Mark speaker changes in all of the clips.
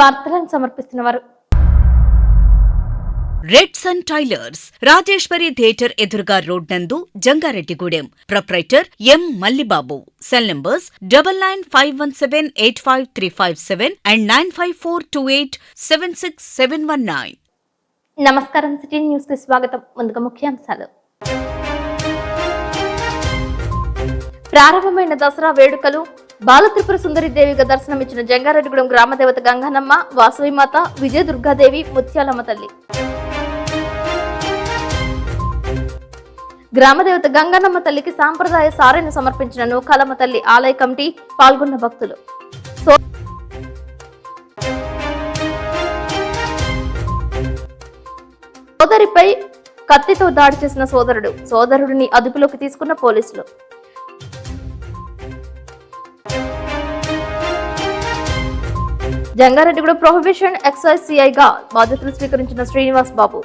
Speaker 1: వార్తలను సమర్పిస్తున్నవారు
Speaker 2: red sun tailors, Rajeshwari theatre ఎదురుగా రోడ్ నందు, Jangareddygudem. Proprietor M Mallibabu. Cell numbers 9951785357 and 9542876719.
Speaker 1: నమస్కారం. సిటీ న్యూస్ కి స్వాగతం. ముందుగా ముఖ్యాంశాలు. ప్రారంభమైన దసరా వేడుకలు. బాలత్రిపుర సుందరి దేవిగా దర్శనమిచ్చిన జంగారెడ్డిగూడెం గ్రామదేవత గంగానమ్మ, వాసవిమాత, విజయదుర్గాదేవి, ముత్యాలమ్మ తల్లి. గ్రామదేవత గంగానమ్మ తల్లికి సాంప్రదాయ సారెను సమర్పించిన నూకాలమ్మ తల్లి ఆలయ కమిటీ, పాల్గొన్న భక్తులు. సోదరిపై కత్తితో దాడి చేసిన సోదరుడిని అదుపులోకి తీసుకున్న పోలీసులు. జంగారెడ్డిగూడెం ప్రొహిబిషన్ ఎక్సైజ్ సిఐగా బాధ్యతలు స్వీకరించిన శ్రీనివాస్ బాబు.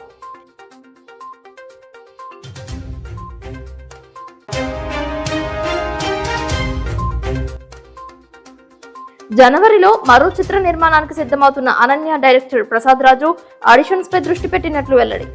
Speaker 1: జనవరిలో మరో చిత్ర నిర్మాణానికి సిద్ధమవుతున్న అనన్య డైరెక్టర్ ప్రసాద్ రాజు ఆడిషన్స్ పై దృష్టి పెట్టినట్లు వెల్లడి.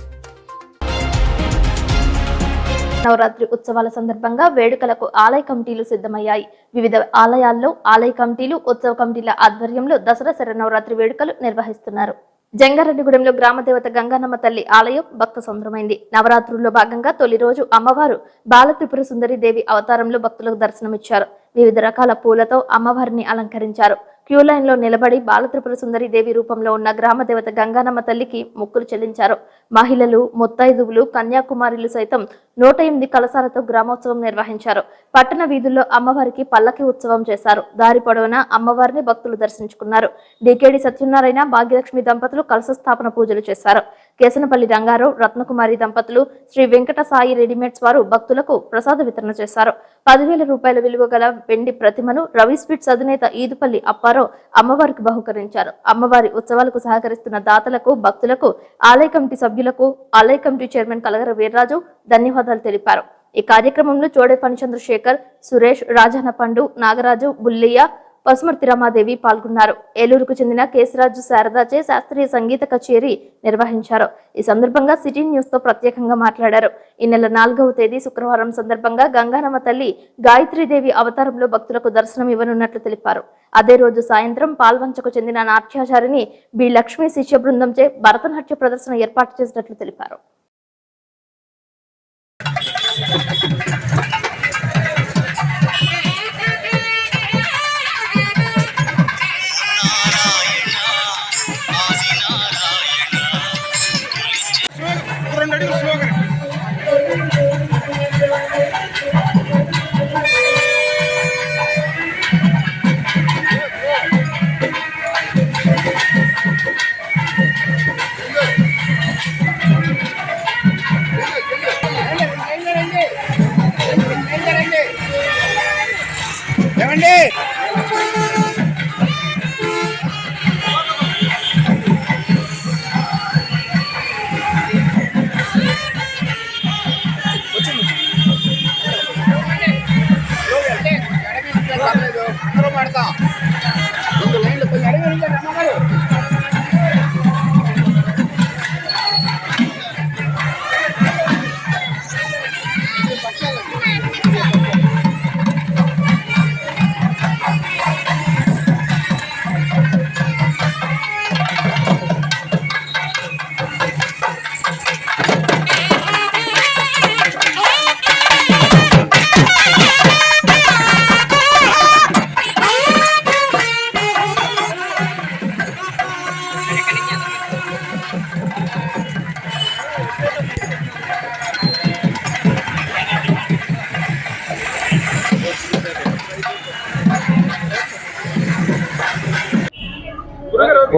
Speaker 1: నవరాత్రి ఉత్సవాల సందర్భంగా వేడుకలకు ఆలయ కమిటీలు సిద్ధమయ్యాయి. వివిధ ఆలయాల్లో ఆలయ కమిటీలు, ఉత్సవ కమిటీల ఆధ్వర్యంలో దసరా శరన్నవరాత్రి వేడుకలు నిర్వహిస్తున్నారు. జంగారెడ్డిగూడెంలో గ్రామదేవత గంగానమ్మ తల్లి ఆలయం భక్త సంద్రమైంది. నవరాత్రుల్లో భాగంగా తొలి రోజు అమ్మవారు బాలత్రిపుర సుందరి దేవి అవతారంలో భక్తులకు దర్శనమిచ్చారు. వివిధ రకాల పూలతో అమ్మవారిని అలంకరించారు. క్యూ లైన్ లో నిలబడి బాలత్రిపుర సుందరి దేవి రూపంలో ఉన్న గ్రామదేవత గంగానమ్మ తల్లికి మొక్కులు చెల్లించారు. మహిళలు, ముత్తైదువులు, కన్యాకుమారులు సైతం 108 కలశాలతో గ్రామోత్సవం నిర్వహించారు. పట్టణ వీధుల్లో అమ్మవారికి పల్లకి ఉత్సవం చేశారు. దారి పొడవునా అమ్మవారిని భక్తులు దర్శించుకున్నారు. డికేడి సత్యనారాయణ, భాగ్యలక్ష్మి దంపతులు కలశ స్థాపన పూజలు చేశారు. కేసనపల్లి రంగారావు, రత్నకుమారి దంపతులు, శ్రీ వెంకట సాయి రెడీమేడ్స్ వారు భక్తులకు ప్రసాద వితరణ చేశారు. 10,000 రూపాయల విలువ గల వెండి ప్రతిమను రవి స్వీట్స్ అధినేత ఈదుపల్లి అప్పారావు అమ్మవారికి బహుకరించారు. అమ్మవారి ఉత్సవాలకు సహకరిస్తున్న దాతలకు, భక్తులకు, ఆలయ కమిటీ సభ్యులకు, ఆలయ కమిటీ చైర్మన్ కలగర వీర్రాజు ధన్యవాదాలు తెలిపారు. ఈ కార్యక్రమంలో చోడే ఫణిచంద్రశేఖర్, సురేష్, రాజన్న పండు, నాగరాజు, బుల్లయ్య, పసుమర్తి రమాదేవి పాల్గొన్నారు. ఏలూరుకు చెందిన కేశరాజు శారదాచే శాస్త్రీయ సంగీత కచేరీ నిర్వహించారు. ఈ సందర్భంగా సిటీ న్యూస్ తో ప్రత్యేకంగా మాట్లాడారు. ఈ నెల 4వ తేదీ శుక్రవారం సందర్భంగా గంగానమ్మ తల్లి గాయత్రీదేవి అవతారంలో భక్తులకు దర్శనం ఇవ్వనున్నట్లు తెలిపారు. అదే రోజు సాయంత్రం పాల్వంచకు చెందిన నాట్యాచారిని బి లక్ష్మీ శిష్య బృందంచే భరతనాట్య ప్రదర్శన ఏర్పాటు చేసినట్లు తెలిపారు.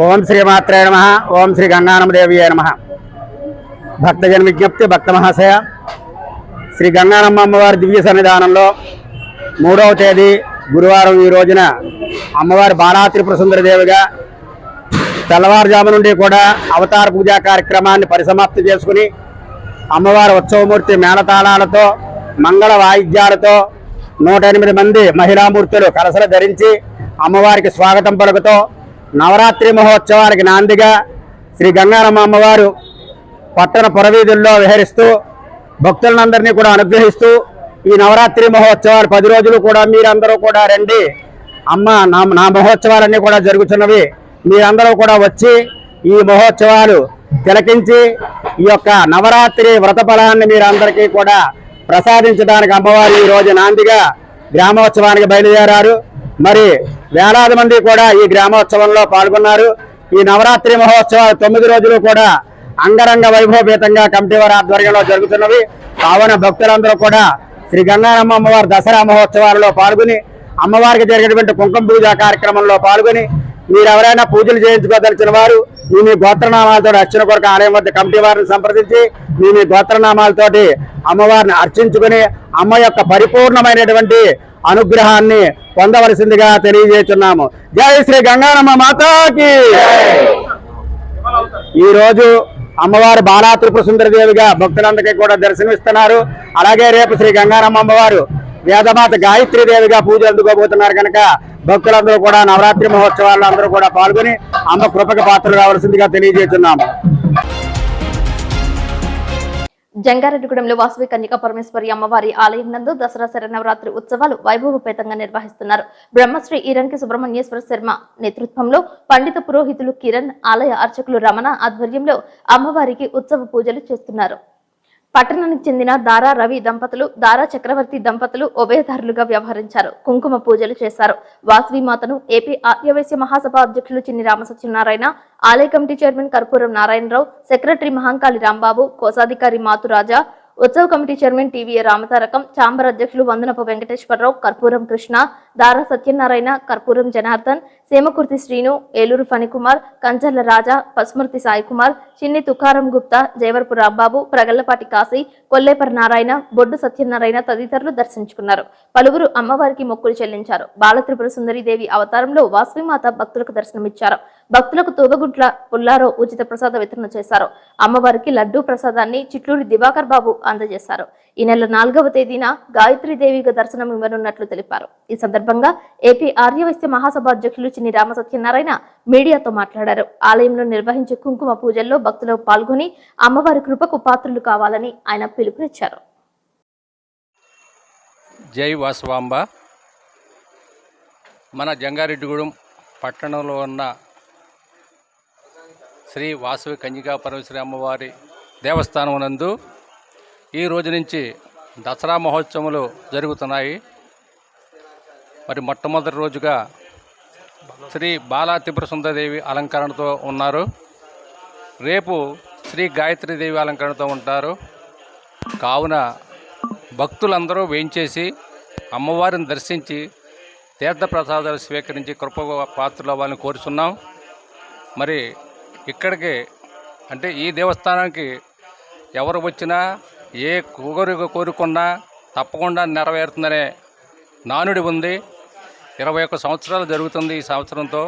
Speaker 3: ఓం శ్రీ మాత్రే నమః. ఓం శ్రీ గంగానమ్మదేవియే నమః. భక్తజన విజ్ఞప్తి. భక్త మహాశయ, శ్రీ గంగానమ్మ అమ్మవారి దివ్య సన్నిధానంలో 3వ తేదీ గురువారం ఈ రోజున అమ్మవారి బాలాత్రిపుర సుందరదేవిగా తెల్లవారుజాము నుండి కూడా అవతార పూజా కార్యక్రమాన్ని పరిసమాప్తి చేసుకుని అమ్మవారి ఉత్సవమూర్తి మేళతాళాలతో, మంగళ వాయిద్యాలతో 108 మంది మహిళామూర్తులు కలసలు ధరించి అమ్మవారికి స్వాగతం పలుకుతూ నవరాత్రి మహోత్సవానికి నాందిగా శ్రీ గంగారమ్మ అమ్మవారు పట్టణ పురవీధుల్లో విహరిస్తూ భక్తులందరినీ కూడా అనుగ్రహిస్తూ ఈ నవరాత్రి మహోత్సవాలు 10 రోజులు కూడా మీరందరూ కూడా రండి అమ్మ, నా మహోత్సవాలన్నీ కూడా జరుగుతున్నవి, మీరందరూ కూడా వచ్చి ఈ మహోత్సవాలు తిలకించి ఈ యొక్క నవరాత్రి వ్రత ఫలాన్ని మీరందరికీ కూడా ప్రసాదించడానికి అమ్మవారు ఈ రోజు నాందిగా గ్రామోత్సవానికి బయలుదేరారు. మరి వేలాది మంది కూడా ఈ గ్రామోత్సవంలో పాల్గొన్నారు. ఈ నవరాత్రి మహోత్సవాలు 9 రోజులు కూడా అంగరంగ వైభవపేతంగా కమిటీ వారి ఆధ్వర్యంలో జరుగుతున్నవి. కావున భక్తులందరూ కూడా శ్రీ గంగారమ్మ అమ్మవారి దసరా మహోత్సవాలలో పాల్గొని అమ్మవారికి జరిగేటువంటి కుంకుమ పూజ కార్యక్రమంలో పాల్గొని మీరు ఎవరైనా పూజలు చేయించుకోదలిచిన వారు మీ గోత్రనామాలతో అర్చన కొరకు ఆలయం వద్ద కమిటీ వారిని సంప్రదించి మీ గోత్రనామాలతోటి అమ్మవారిని అర్చించుకుని అమ్మ యొక్క పరిపూర్ణమైనటువంటి అనుగ్రహాన్ని పొందవలసిందిగా తెలియజేస్తున్నాము. జై శ్రీ గంగారమ్మ మాతాకి. ఈ రోజు అమ్మవారు బాలా త్రిపుర సుందరదేవిగా భక్తులందరికీ కూడా దర్శనమిస్తున్నారు. అలాగే రేపు శ్రీ గంగారమ్మ అమ్మవారు వేదమాత గాయత్రీదేవిగా పూజలు అందుకోబోతున్నారు కనుక భక్తులందరూ కూడా నవరాత్రి మహోత్సవాల్లో అందరూ కూడా పాల్గొని అమ్మ కృపకు పాత్రలు కావాల్సిందిగా తెలియజేస్తున్నాము.
Speaker 1: జంగారెడ్డిగూడెంలో వాసవి కన్యకా పరమేశ్వరి అమ్మవారి ఆలయం నందు దసరా శరన్నవరాత్రి ఉత్సవాలు వైభవపేతంగా నిర్వహిస్తున్నారు. బ్రహ్మశ్రీ ఈరంకి సుబ్రహ్మణ్యేశ్వర శర్మ నేతృత్వంలో పండిత పురోహితులు కిరణ్, ఆలయ అర్చకులు రమణ ఆధ్వర్యంలో అమ్మవారికి ఉత్సవ పూజలు చేస్తున్నారు. పట్టణానికి చెందిన దారా రవి దంపతులు, దారా చక్రవర్తి దంపతులు ఉభయదారులుగా వ్యవహరించారు. కుంకుమ పూజలు చేశారు. వాసవి మాతను ఏపీ ఆర్యవైశ్య మహాసభ అధ్యక్షులు చిన్ని రామసత్యనారాయణ, ఆలయ కమిటీ చైర్మన్ కర్పూరం నారాయణరావు, సెక్రటరీ మహంకాళి రాంబాబు, కోశాధికారి మాతురాజా, ఉత్సవ committee chairman TV Ramatarakam, chamber అధ్యక్షులు వందనపు వెంకటేశ్వరరావు, కర్పూరం కృష్ణ, దారా సత్యనారాయణ, కర్పూరం జనార్దన్, సేమకుర్తి శ్రీను, ఏలూరు ఫణికుమార్, కంచర్ల రాజా, పస్మృతి సాయికుమార్, చిన్ని తుకారం గుప్తా, జయవరపు రాంబాబు, ప్రగల్లపాటి కాశీ, కొల్లేపర నారాయణ, బొడ్డు సత్యనారాయణ తదితరులు దర్శించుకున్నారు. పలువురు అమ్మవారికి మొక్కులు చెల్లించారు. బాలత్రిపుర సుందరీదేవి అవతారంలో వాసవిమాత భక్తులకు దర్శనమిచ్చారు. భక్తులకు తూగగుంట్ల పుల్లారో ఉచిత ప్రసాద వితరణ చేశారు. అమ్మవారికి లడ్డూ ప్రసాదాన్ని చిట్లూరి దివాకర్ బాబు అందజేశారు. ఈ నెల 4వ తేదీన గాయత్రీదేవిగా దర్శనం ఇవ్వనున్నట్లు తెలిపారు. ఈ సందర్భంగా ఏపీ ఆర్యవైశ్య మహాసభ అధ్యక్షులు చిన్ని రామసత్యనారాయణ మీడియాతో మాట్లాడారు. ఆలయంలో నిర్వహించే కుంకుమ పూజల్లో భక్తులు పాల్గొని అమ్మవారి కృపకు పాత్రులు కావాలని ఆయన పిలుపునిచ్చారు.
Speaker 4: జై వాసవాంబ. మన జంగారెడ్డిగూడెం పట్టణంలో ఉన్న శ్రీ వాసవి కన్యకా పరమేశ్వరి అమ్మవారి దేవస్థానం నందు ఈ రోజు నుంచి దసరా మహోత్సవాలు జరుగుతున్నాయి. మరి మొట్టమొదటి రోజుగా శ్రీ బాలా త్రిపుర సుందరదేవి అలంకరణతో ఉన్నారు. రేపు శ్రీ గాయత్రీదేవి అలంకరణతో ఉంటారు. కావున భక్తులందరూ వేయించేసి అమ్మవారిని దర్శించి తీర్థప్రసాదాలు స్వీకరించి కృప పాత్రలు అవ్వాలని కోరుచున్నాం. మరి ఇక్కడికి అంటే ఈ దేవస్థానానికి ఎవరు వచ్చినా ఏ కోరుకున్నా తప్పకుండా నెరవేరుతుందనే నానుడి ఉంది. 21 సంవత్సరాలు జరుగుతుంది ఈ సంవత్సరంతో.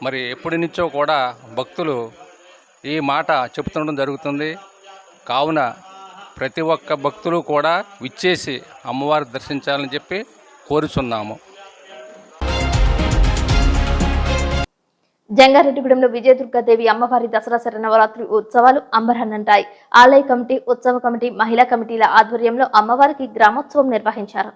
Speaker 4: మరి ఎప్పటి నుంచో కూడా భక్తులు ఈ మాట చెబుతుండడం జరుగుతుంది. కావున ప్రతి ఒక్క భక్తులు కూడా విచ్చేసి అమ్మవారి దర్శించాలని చెప్పి కోరుచున్నాము.
Speaker 1: జంగారెడ్డిగూడెంలో విజయదుర్గాదేవి అమ్మవారి దసరా శరన్నవరాత్రి ఉత్సవాలు అంబరన్నంటాయి. ఆలయ కమిటీ, ఉత్సవ కమిటీ, మహిళా కమిటీల ఆధ్వర్యంలో అమ్మవారికి గ్రామోత్సవం నిర్వహించారు.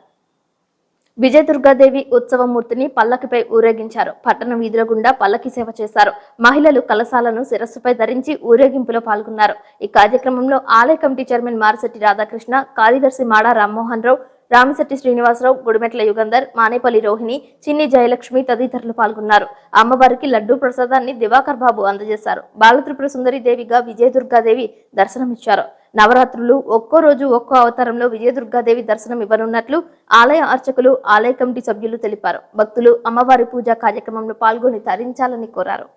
Speaker 1: విజయదుర్గాదేవి ఉత్సవమూర్తిని పల్లకిపై ఊరేగించారు. పట్టణ వీధుల గుండా పల్లకి సేవ చేశారు. మహిళలు కలశాలను శిరస్సుపై ధరించి ఊరేగింపులో పాల్గొన్నారు. ఈ కార్యక్రమంలో ఆలయ కమిటీ చైర్మన్ మారిశెట్టి రాధాకృష్ణ, కార్యదర్శి మాడా రామ్మోహన్ రావు, రామిశెట్టి శ్రీనివాసరావు, గుడిమెట్ల యుగంధర్, మానేపల్లి రోహిణి, చిన్ని జయలక్ష్మి తదితరులు పాల్గొన్నారు. అమ్మవారికి లడ్డూ ప్రసాదాన్ని దివాకర్ బాబు అందజేశారు. బాలత్రిపుర సుందరీదేవిగా విజయదుర్గాదేవి దర్శనమిచ్చారు. నవరాత్రులు ఒక్కో రోజు ఒక్కో అవతారంలో విజయదుర్గాదేవి దర్శనం ఇవ్వనున్నట్లు ఆలయ అర్చకులు, ఆలయ కమిటీ సభ్యులు తెలిపారు. భక్తులు అమ్మవారి పూజా కార్యక్రమంలో పాల్గొని తరించాలని కోరారు.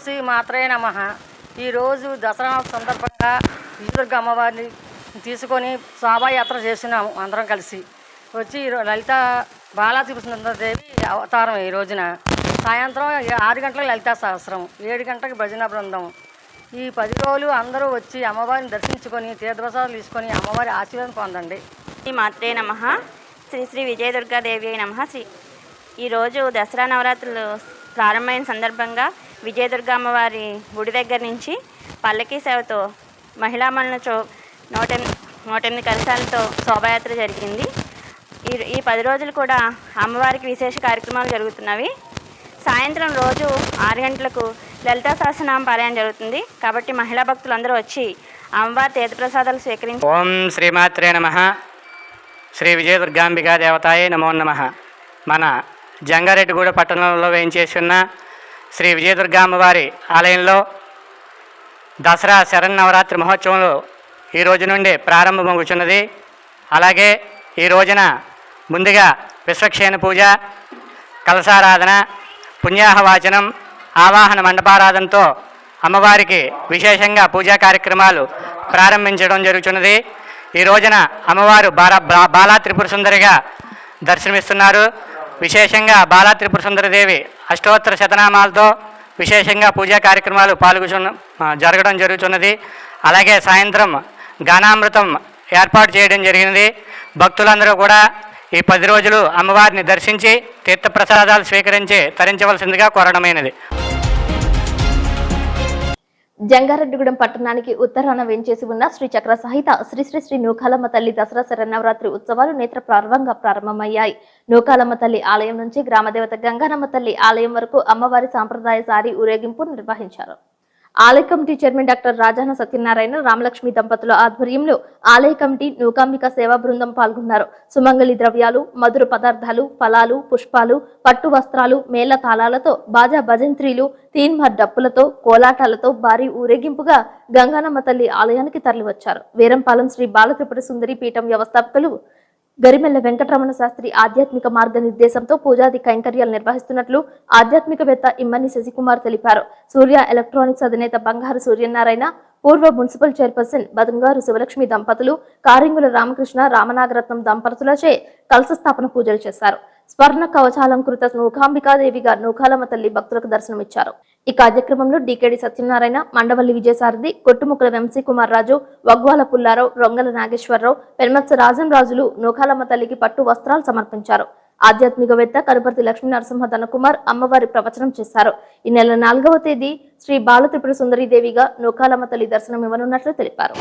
Speaker 5: శ్రీ మాత్రే నమః. ఈరోజు దసరా సందర్భంగా విజయదుర్గ అమ్మవారిని తీసుకొని శోభాయాత్ర చేస్తున్నాము అందరం కలిసి. వచ్చి లలిత బాలాత్రిపురసుందరీదేవి అవతారం ఈ రోజున. సాయంత్రం 6 గంటలకు లలితా సహస్రం, 7 గంటలకు భజన బృందం. ఈ 10 రోజులు అందరూ వచ్చి అమ్మవారిని దర్శించుకొని తీర్థప్రసాదాలు తీసుకొని అమ్మవారి ఆశీర్వాదం పొందండి.
Speaker 6: శ్రీ మాత్రే నమః. శ్రీ శ్రీ విజయదుర్గాదేవి అయి నమః. ఈరోజు దసరా నవరాత్రులు ప్రారంభమైన సందర్భంగా విజయదుర్గా అమ్మవారి గుడి దగ్గర నుంచి పల్లకీ సేవతో మహిళామణులతో 108 కలశాలతో శోభాయాత్ర జరిగింది. ఈ 10 రోజులు కూడా అమ్మవారికి విశేష కార్యక్రమాలు జరుగుతున్నవి. సాయంత్రం రోజు 6 గంటలకు లలితా సహస్రనామ పారాయణ జరుగుతుంది. కాబట్టి మహిళా భక్తులందరూ వచ్చి అమ్మవారి తీర్థప్రసాదాలు స్వీకరించి.
Speaker 7: ఓం శ్రీమాత్రే నమః. శ్రీ విజయదుర్గాంబికా దేవతాయే నమో నమః. మన జంగారెడ్డిగూడ పట్టణంలో వేయించేసి ఉన్న శ్రీ విజయదుర్గామ్మవారి ఆలయంలో దసరా శరన్నవరాత్రి మహోత్సవంలో ఈ రోజు నుండి ప్రారంభమవుతున్నది. అలాగే ఈ రోజున ముందుగా విశ్వక్షేణ పూజ, కలశారాధన, పుణ్యాహవాచనం, ఆవాహన మండపారాధనతో అమ్మవారికి విశేషంగా పూజా కార్యక్రమాలు ప్రారంభించడం జరుగుతున్నది. ఈ రోజున అమ్మవారు బాలా త్రిపుర సుందరిగా దర్శనమిస్తున్నారు. విశేషంగా బాలా త్రిపుర సుందరదేవి అష్టోత్తర శతనామాలతో విశేషంగా పూజా కార్యక్రమాలు జరగడం జరుగుతున్నది. అలాగే సాయంత్రం గానామృతం ఏర్పాటు చేయడం జరిగినది. భక్తులందరూ కూడా ఈ 10 రోజులు అమ్మవారిని దర్శించి తీర్థప్రసాదాలు స్వీకరించి తరించవలసిందిగా కోరడమైనది.
Speaker 1: జంగారెడ్డిగూడెం పట్టణానికి ఉత్తరాన వేంచేసి ఉన్న శ్రీ చక్ర సహిత శ్రీ శ్రీ శ్రీ నూకాలమ్మ తల్లి దసరా శరన్నవరాత్రి ఉత్సవాలు నేత్రప్రారంభంగా ప్రారంభమయ్యాయి. నూకాలమ్మ తల్లి ఆలయం నుంచి గ్రామదేవత గంగానమ్మ తల్లి ఆలయం వరకు అమ్మవారి సాంప్రదాయ సారి ఊరేగింపు నిర్వహించారు. ఆలయ committee chairman doctor Rajana Satyanarayana, Ramalakshmi దంపతుల ఆధ్వర్యంలో ఆలయ కమిటీ నూకాంబిక సేవా బృందం పాల్గొన్నారు. సుమంగళి ద్రవ్యాలు, మధుర పదార్థాలు, ఫలాలు, పుష్పాలు, పట్టు వస్త్రాలు, మేళ తాళాలతో, బాజా భజంత్రీలు, తీన్మార్ డప్పులతో, కోలాటాలతో భారీ ఊరేగింపుగా గంగానమ్మ తల్లి ఆలయానికి తరలివచ్చారు. వీరంపాలెం శ్రీ బాలత్రిపుర సుందరి పీఠం వ్యవస్థాపకులు గరిమెల్ల వెంకటరమణ శాస్త్రి ఆధ్యాత్మిక మార్గనిర్దేశంతో పూజాది కైంకర్యాలు నిర్వహిస్తున్నట్లు ఆధ్యాత్మికవేత్త ఇమ్మని శశికుమార్ తెలిపారు. సూర్య ఎలక్ట్రానిక్స్ అధినేత బంగారు సూర్యనారాయణ, పూర్వ మున్సిపల్ చైర్పర్సన్ బదంగారు శివలక్ష్మి దంపతులు, కారింగుల రామకృష్ణ, రామనాగరత్నం దంపతులచే కలశ స్థాపన పూజలు చేశారు. స్వర్ణ కవచాలంకృత నూకాంబికాదేవిగా నూకాలమ్మ తల్లి భక్తులకు దర్శనమిచ్చారు. ఈ కార్యక్రమంలో డికేడి సత్యనారాయణ, మండవల్లి విజయసారథి, కొట్టుముక్కల వంశీ కుమార్ రాజు, వగ్వాల పుల్లారావు, రొంగల నాగేశ్వరరావు, పెన్మత్స రాజంరాజులు నూకాలమ్మ తల్లికి పట్టు వస్త్రాలు సమర్పించారు. ఆధ్యాత్మికవేత్త కరుపర్తి లక్ష్మీ నరసింహ ధనకుమార్ అమ్మవారి ప్రవచనం చేశారు. ఈ నెల 4వ తేదీ శ్రీ బాలత్రిపుర సుందరీదేవిగా నూకాలమ్మ తల్లి దర్శనం ఇవ్వనున్నట్లు తెలిపారు.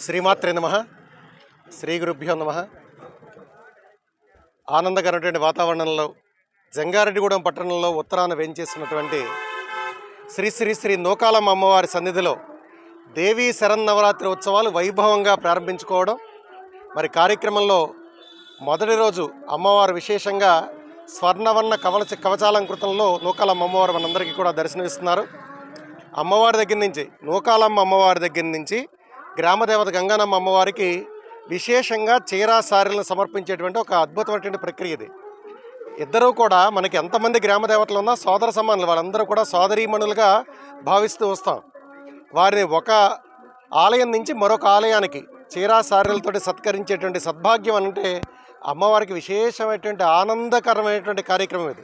Speaker 8: శ్రీమాత్రే నమః. శ్రీ గురుభ్యో నమః. ఆనందకరమైనటువంటి వాతావరణంలో జంగారెడ్డిగూడెం పట్టణంలో ఉత్తరాన వేంచేస్తున్నటువంటి శ్రీ శ్రీ శ్రీ నూకాలమ్మ అమ్మవారి సన్నిధిలో దేవీ శరన్నవరాత్రి ఉత్సవాలు వైభవంగా ప్రారంభించుకోవడం. మరి కార్యక్రమంలో మొదటి రోజు అమ్మవారు విశేషంగా స్వర్ణవర్ణ కవచాలంకృతంలో నూకాలమ్మ అమ్మవారు మనందరికీ కూడా దర్శనమిస్తున్నారు. అమ్మవారి దగ్గర నుంచి నూకాలమ్మ అమ్మవారి దగ్గర నుంచి గ్రామదేవత గంగానమ్మ అమ్మవారికి విశేషంగా చీరా సారీలను సమర్పించేటువంటి ఒక అద్భుతమైనటువంటి ప్రక్రియ ఇది. ఇద్దరూ కూడా మనకి ఎంతమంది గ్రామదేవతలు ఉన్నా సోదర సమానులు, వాళ్ళందరూ కూడా సోదరీమణులుగా భావిస్తూ వస్తాం. వారిని ఒక ఆలయం నుంచి మరొక ఆలయానికి చీరా సారీలతోటి సత్కరించేటువంటి సద్భాగ్యం అంటే అమ్మవారికి విశేషమైనటువంటి ఆనందకరమైనటువంటి కార్యక్రమం ఇది.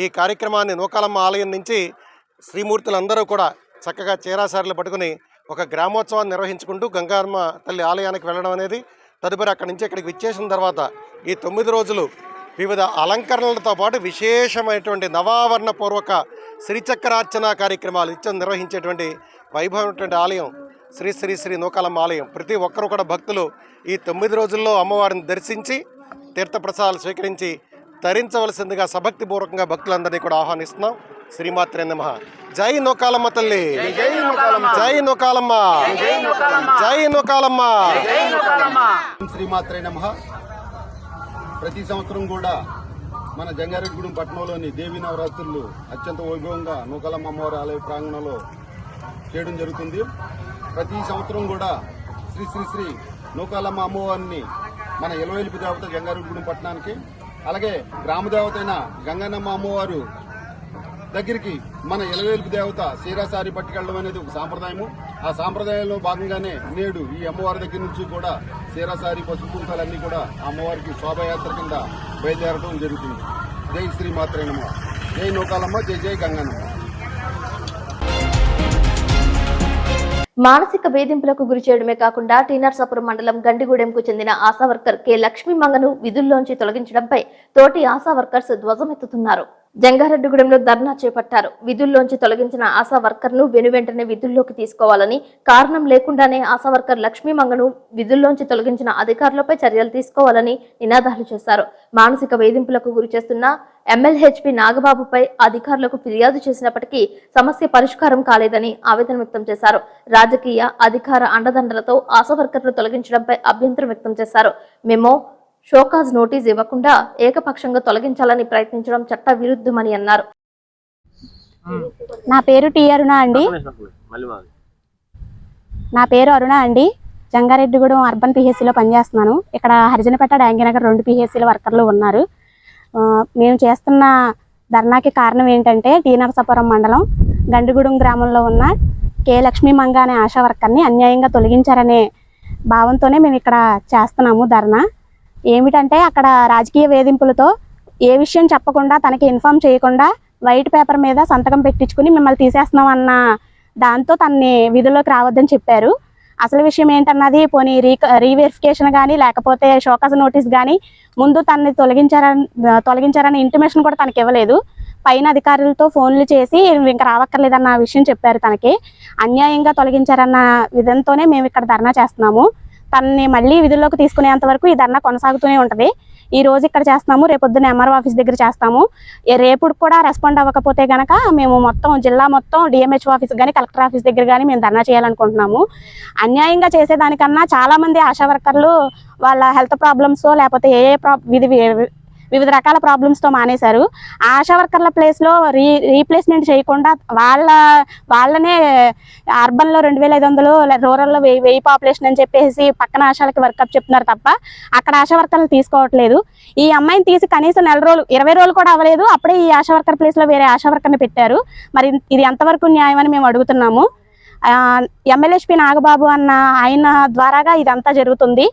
Speaker 8: ఈ కార్యక్రమాన్ని నూకాలమ్మ ఆలయం నుంచి శ్రీమూర్తులందరూ కూడా చక్కగా చీరా సారీలు పట్టుకుని ఒక గ్రామోత్సవాన్ని నిర్వహించుకుంటూ గంగారమ్మ తల్లి ఆలయానికి వెళ్ళడం అనేది, తదుపరి అక్కడి నుంచి ఇక్కడికి విచ్చేసిన తర్వాత ఈ 9 రోజులు వివిధ అలంకరణలతో పాటు విశేషమైనటువంటి నవావరణ పూర్వక శ్రీచక్రార్చన కార్యక్రమాలు నిర్వహించేటువంటి వైభవమైనటువంటి ఆలయం శ్రీ శ్రీ శ్రీ నూకాలమ్మ ఆలయం. ప్రతి ఒక్కరూ కూడా భక్తులు ఈ 9 రోజుల్లో అమ్మవారిని దర్శించి తీర్థప్రసాదాలు స్వీకరించి తరించవలసిందిగా సభక్తిపూర్వకంగా భక్తులందరినీ కూడా ఆహ్వానిస్తున్నాం. శ్రీమాత్రే నమః. జై నూకాలమ్మ తల్లి, జై నూకాలమ్మ, జై నూకాలమ్మ.
Speaker 9: శ్రీమాత్రే నమః. ప్రతి సంవత్సరం కూడా మన జంగారెడ్డిగూడెం పట్టణంలోని దేవీ నవరాత్రులు అత్యంత వైభవంగా నూకాలమ్మ అమ్మవారి ఆలయ ప్రాంగణంలో చేయడం జరుగుతుంది. ప్రతి సంవత్సరం కూడా శ్రీ శ్రీ శ్రీ నూకాలమ్మ అమ్మవారిని మన ఇలవేలుపు దేవత జంగారెడ్డిగూడెం పట్టణానికి, అలాగే గ్రామదేవత అయిన గంగన్నమ్మ అమ్మవారు దగ్గరికి మన ఇలవేలుపు దేవత చీరాసారి పట్టుకెళ్ళడం అనేది ఒక సాంప్రదాయము. ఆ సాంప్రదాయంలో భాగంగానే నేడు ఈ అమ్మవారి దగ్గర నుంచి కూడా చీరాసారి పసుపు కుంకాలన్నీ కూడా అమ్మవారికి శోభాయాత్ర కింద బయలుదేరడం జరుగుతుంది. జై శ్రీమాత్రే నమః. జై నూకాలమ్మ, జై జై గంగన్నమ్మ.
Speaker 1: మానసిక వేధింపులకు గురి చేయడమే కాకుండా టీనర్సాపురం మండలం గండిగూడెంకు చెందిన ఆశా వర్కర్ కె లక్ష్మీ మంగను విధుల్లోంచి తొలగించడంపై తోటి ఆశా వర్కర్స్ ధ్వజమెత్తుతున్నారు. జంగారెడ్డిగూడెంలో ధర్నా చేపట్టారు. విధుల్లోంచి తొలగించిన ఆశా వర్కర్ ను వెనువెంటనే విధుల్లోకి తీసుకోవాలని, కారణం లేకుండానే ఆశా వర్కర్ లక్ష్మీ మంగను విధుల్లోంచి తొలగించిన అధికారులపై చర్యలు తీసుకోవాలని నినాదాలు చేశారు. మానసిక వేధింపులకు గురి చేస్తున్న ఎమ్మెల్యేహెచ్పి నాగబాబుపై అధికారులకు ఫిర్యాదు చేసినప్పటికీ సమస్య పరిష్కారం కాలేదని ఆవేదన వ్యక్తం చేశారు. రాజకీయ అధికార అండదండలతో ఆశా వర్కర్ను తొలగించడంపై అభ్యంతరం వ్యక్తం చేశారు. మెమో షోకాజ్ నోటీస్ ఇవ్వకుండా ఏకపక్షంగా తొలగించాలని ప్రయత్నించడం చట్ట విరుద్ధమని అన్నారు.
Speaker 10: నా పేరు టి అరుణ అండి. జంగారెడ్డిగూడెం అర్బన్ పిహెచ్సిలో పనిచేస్తున్నాను. ఇక్కడ హరిజనపేట, డాంగినగర్ 2 పిహెచ్సిల వర్కర్లు ఉన్నారు. మేము చేస్తున్న ధర్నాకి కారణం ఏంటంటే టీనర్సాపురం మండలం గండిగూడెం గ్రామంలో ఉన్న కె లక్ష్మీ మంగ అనే ఆశా వర్కర్ని అన్యాయంగా తొలగించారనే భావంతోనే మేము ఇక్కడ చేస్తున్నాము ధర్నా. ఏమిటంటే అక్కడ రాజకీయ వేధింపులతో ఏ విషయం చెప్పకుండా, తనకి ఇన్ఫార్మ్ చేయకుండా వైట్ పేపర్ మీద సంతకం పెట్టించుకుని మిమ్మల్ని తీసేస్తున్నాం అన్న దాంతో తనని విధుల్లోకి రావద్దని చెప్పారు. అసలు విషయం ఏంటన్నది పోనీ రీవెరిఫికేషన్ కానీ లేకపోతే షోకాజ్ నోటీస్ కానీ ముందు తనని తొలగించారని ఇంటిమేషన్ కూడా తనకి ఇవ్వలేదు. పైన అధికారులతో ఫోన్లు చేసి ఇంకా రావక్కర్లేదన్న విషయం చెప్పారు. తనకి అన్యాయంగా తొలగించారన్న విధంతోనే మేము ఇక్కడ ధర్నా చేస్తున్నాము. తనని మళ్ళీ విధుల్లోకి తీసుకునేంత వరకు ఈ ధర్నా కొనసాగుతూనే ఉంటుంది. ఈ రోజు ఇక్కడ చేస్తున్నాము, రేపొద్దున ఎంఆర్ఓ ఆఫీస్ దగ్గర చేస్తాము. రేపు కూడా రెస్పాండ్ అవ్వకపోతే గనక మేము మొత్తం జిల్లా మొత్తం డిఎంహెచ్ఓ ఆఫీస్ కానీ కలెక్టర్ ఆఫీస్ దగ్గర కానీ మేము ధర్నా చేయాలనుకుంటున్నాము. అన్యాయంగా చేసేదానికన్నా చాలామంది ఆశా వర్కర్లు వాళ్ళ హెల్త్ ప్రాబ్లమ్స్ లేకపోతే వివిధ రకాల ప్రాబ్లమ్స్తో మానేశారు. ఆశా వర్కర్ల ప్లేస్లో రీప్లేస్మెంట్ చేయకుండా వాళ్ళనే అర్బన్లో 2500, రూరల్లో 1000 పాపులేషన్ అని చెప్పేసి పక్కన ఆశాలకి వర్కప్ చెప్తున్నారు తప్ప అక్కడ ఆశా వర్కర్లు తీసుకోవట్లేదు. ఈ అమ్మాయిని తీసి కనీసం 4 రోజులు 20 రోజులు కూడా అవ్వలేదు, అప్పుడే ఈ ఆశా వర్కర్ ప్లేస్లో వేరే ఆశా వర్కర్ని పెట్టారు. మరి ఇది ఎంతవరకు న్యాయం అని మేము అడుగుతున్నాము. ఎమ్మెల్యేహెచ్పి నాగబాబు అన్న ఆయన ద్వారాగా ఇదంతా జరుగుతుంది.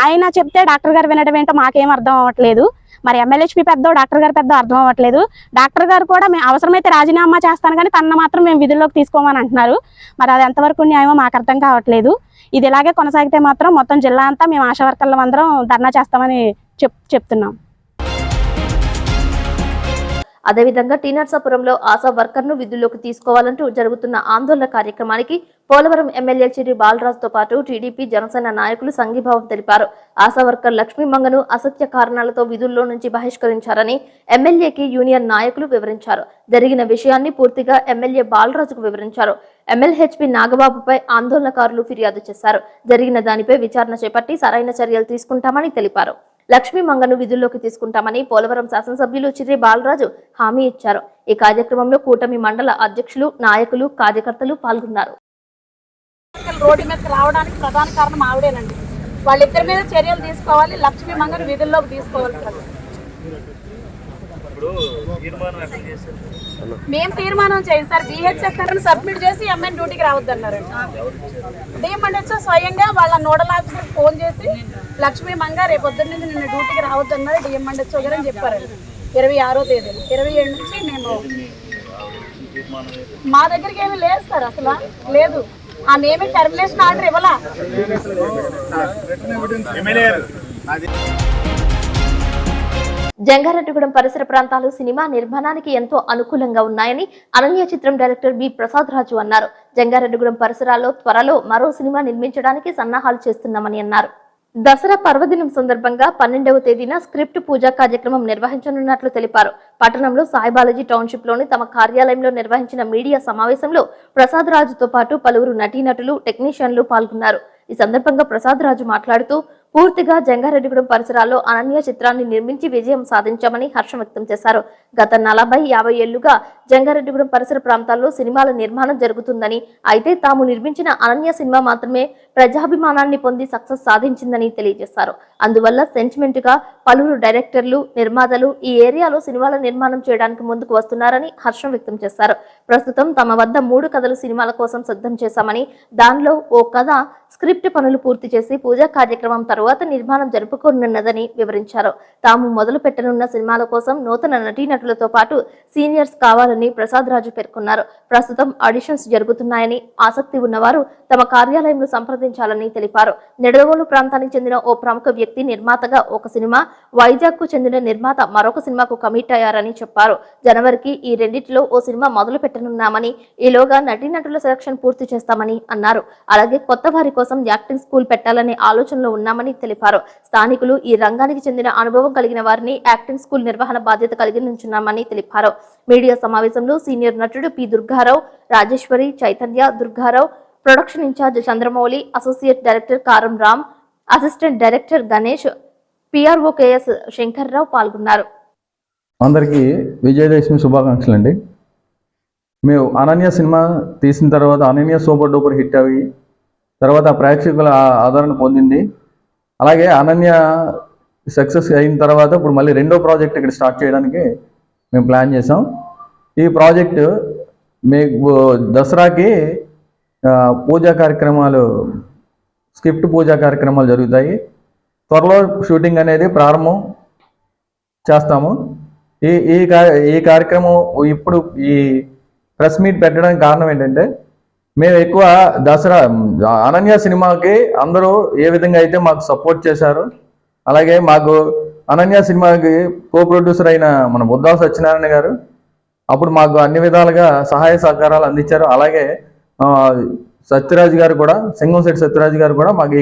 Speaker 10: ఆయన చెప్తే డాక్టర్ గారు వినడం ఏంటో మాకేం అర్థం అవ్వట్లేదు. మరి ఎమ్మెల్యేహెచ్పి పెద్ద, డాక్టర్ గారు పెద్ద అర్థం అవ్వట్లేదు. డాక్టర్ గారు కూడా మేము అవసరమైతే రాజీనామా చేస్తాను కానీ తనను మాత్రం మేము విధుల్లోకి తీసుకోమని అంటున్నారు. మరి అది ఎంతవరకు న్యాయమో మాకు అర్థం కావట్లేదు. ఇది ఇలాగే కొనసాగితే మాత్రం మొత్తం జిల్లా అంతా మేము ఆశా వర్కర్లు అందరం ధర్నా చేస్తామని చెప్తున్నాం.
Speaker 1: అదేవిధంగా టీ నర్సాపురంలో ఆశా వర్కర్ను విధుల్లోకి తీసుకోవాలంటూ జరుగుతున్న ఆందోళన కార్యక్రమానికి పోలవరం ఎమ్మెల్యే చిరి బాలరాజుతో పాటు టీడీపీ జనసేన నాయకులు సంఘీభావం తెలిపారు. ఆశా వర్కర్ లక్ష్మీ మంగను అసత్య కారణాలతో విధుల్లో నుంచి బహిష్కరించారని ఎమ్మెల్యేకి యూనియన్ నాయకులు వివరించారు. జరిగిన విషయాన్ని పూర్తిగా ఎమ్మెల్యే బాలరాజుకు వివరించారు. ఎమ్మెల్యేహెచ్పి నాగబాబుపై ఆందోళనకారులు ఫిర్యాదు చేశారు. జరిగిన దానిపై విచారణ చేపట్టి సరైన చర్యలు తీసుకుంటామని తెలిపారు. లక్ష్మీ మంగను విధుల్లోకి తీసుకుంటామని పోలవరం శాసనసభ్యులు చిర్రి బాలరాజు హామీ ఇచ్చారు. ఈ కార్యక్రమంలో కూటమి మండల అధ్యక్షులు, నాయకులు, కార్యకర్తలు పాల్గొన్నారు.
Speaker 10: రోడ్డు మీదకి రావడానికి ప్రధాన కారణం ఆవిడేనండి. వాళ్ళిద్దరి మీద చర్యలు తీసుకోవాలి. లక్ష్మీ మంగను విధుల్లోకి తీసుకోవాలి. మేము తీర్మానం చేయం సార్. బిహెచ్ఎస్ సబ్మిట్ చేసి ఎంఎన్ డ్యూటీకి రావద్దన్నారు. డిఎంఎండ్హెచ్ఓ స్వయంగా వాళ్ళ నోడల్ ఆఫీసర్ ఫోన్ చేసి లక్ష్మీ మంగ రేపు పొద్దున్న నుంచి నిన్న డ్యూటీకి రావద్దన్నారు డిఎంఎండ్హెచ్ఓ గారు అని చెప్పారు. 26వ తేదీ 27 నుంచి మేము మా దగ్గరికి ఏమీ లేదు సార్, అసలు లేదు. ఆమె టర్మినేషన్ ఆర్డర్ ఇవ్వాలా.
Speaker 1: జంగారెడ్డిగూడెం పరిసర ప్రాంతాలు సినిమా నిర్మాణానికి ఎంతో అనుకూలంగా ఉన్నాయని అనన్య చిత్రం డైరెక్టర్ బి ప్రసాద్ రాజు అన్నారు. జంగారెడ్డిగూడెం పరిసరాల్లో త్వరలో మరో సినిమా నిర్మించడానికి సన్నాహాలు చేస్తున్నామని అన్నారు. దసరా పర్వదినం సందర్భంగా 12వ తేదీన స్క్రిప్ట్ పూజా కార్యక్రమం నిర్వహించనున్నట్లు తెలిపారు. పట్టణంలో సాయిబాలాజీ టౌన్షిప్ లోని తమ కార్యాలయంలో నిర్వహించిన మీడియా సమావేశంలో ప్రసాద్ రాజుతో పాటు పలువురు నటీనటులు, టెక్నీషియన్లు పాల్గొన్నారు. ఈ సందర్భంగా ప్రసాద్ రాజు మాట్లాడుతూ పూర్తిగా జంగారెడ్డిగూడెం పరిసరాల్లో అనన్య చిత్రాన్ని నిర్మించి విజయం సాధించామని హర్షం వ్యక్తం చేశారు. గత 40-50 ఏళ్లుగా జంగారెడ్డిగూడెం పరిసర ప్రాంతాల్లో సినిమాల నిర్మాణం జరుగుతుందని, అయితే తాము నిర్మించిన అనన్య సినిమా మాత్రమే ప్రజాభిమానాన్ని పొంది సక్సెస్ సాధించిందని తెలియజేశారు. అందువల్ల సెంటిమెంట్ గా పలువురు డైరెక్టర్లు, నిర్మాతలు ఈ ఏరియాలో సినిమాల నిర్మాణం చేయడానికి ముందుకు వస్తున్నారని హర్షం వ్యక్తం చేశారు. ప్రస్తుతం తమ వద్ద 3 కథలు సినిమాల కోసం సిద్ధం చేశామని, దానిలో ఓ కథ స్క్రిప్ట్ పనులు పూర్తి చేసి పూజా కార్యక్రమం తరువాత నిర్మాణం జరుపుకోనున్నదని వివరించారు. తాము మొదలు పెట్టనున్న సినిమాల కోసం నూతన నటీనటులతో పాటు సీనియర్స్ కావాలని ప్రసాద్ రాజు పేర్కొన్నారు. ప్రస్తుతం ఆడిషన్స్ జరుగుతున్నాయని, ఆసక్తి ఉన్నవారు తమ కార్యాలయంలో సంప్రదించాలని తెలిపారు. నిడదవోలు ప్రాంతానికి చెందిన ఓ ప్రముఖ వ్యక్తి నిర్మాతగా ఒక సినిమా, వైజాగ్ కు చెందిన నిర్మాత మరొక సినిమాకు కమిట్ అయ్యారని చెప్పారు. జనవరికి ఈ రెండింటిలో ఓ సినిమా మొదలు పెట్టనున్నామని, ఈలోగా నటీనటుల సెలక్షన్ పూర్తి చేస్తామని అన్నారు. అలాగే కొత్త వారి కోసం యాక్టింగ్ స్కూల్ పెట్టాలనే ఆలోచనలో ఉన్నామని తెలిపారు. స్థానికులు, ఈ రంగానికి చెందిన అనుభవం కలిగిన వారిని యాక్టింగ్ స్కూల్ నిర్వహణ బాధ్యత కలిగి నుంచున్నామని తెలిపారు. మీడియా సమావేశంలో సీనియర్ నటుడు P Durgarao, Rajeshwari, Chaitanya, Durgarao, production in charge Chandramouli, associate director Karam Ram, assistant director Ganesh, PRO K S Shankarrao పాల్గొన్నారు.
Speaker 11: అందరికీ విజయదశమి శుభాకాంక్షలు అండి. మేము అనన్య సినిమా తీసిన తర్వాత అనన్య సూపర్ డూపర్ హిట్ అవి తర్వాత ప్రేక్షకుల ఆదరణ పొందింది. అలాగే అనన్య సక్సెస్ అయిన తర్వాత ఇప్పుడు మళ్ళీ 2వ ప్రాజెక్ట్ ఇక్కడ స్టార్ట్ చేయడానికి మేము ప్లాన్ చేసాం. ఈ ప్రాజెక్టు మీకు దసరాకి పూజా కార్యక్రమాలు, స్క్రిప్ట్ పూజా కార్యక్రమాలు జరుగుతాయి. త్వరలో షూటింగ్ అనేది ప్రారంభం చేస్తాము. ఈ కార్యక్రమం ఇప్పుడు ఈ ప్రెస్ మీట్ పెట్టడానికి కారణం ఏంటంటే, మేము ఎక్కువ దసరా అనన్య సినిమాకి అందరూ ఏ విధంగా అయితే మాకు సపోర్ట్ చేశారు, అలాగే మాకు అనన్య సినిమాకి కో ప్రొడ్యూసర్ అయిన మన బుద్ధావ సత్యనారాయణ గారు అప్పుడు మాకు అన్ని విధాలుగా సహాయ సహకారాలు అందించారు. అలాగే సత్యరాజ్ గారు కూడా, సింగంశెట్టి సత్యరాజ్ గారు కూడా మాకు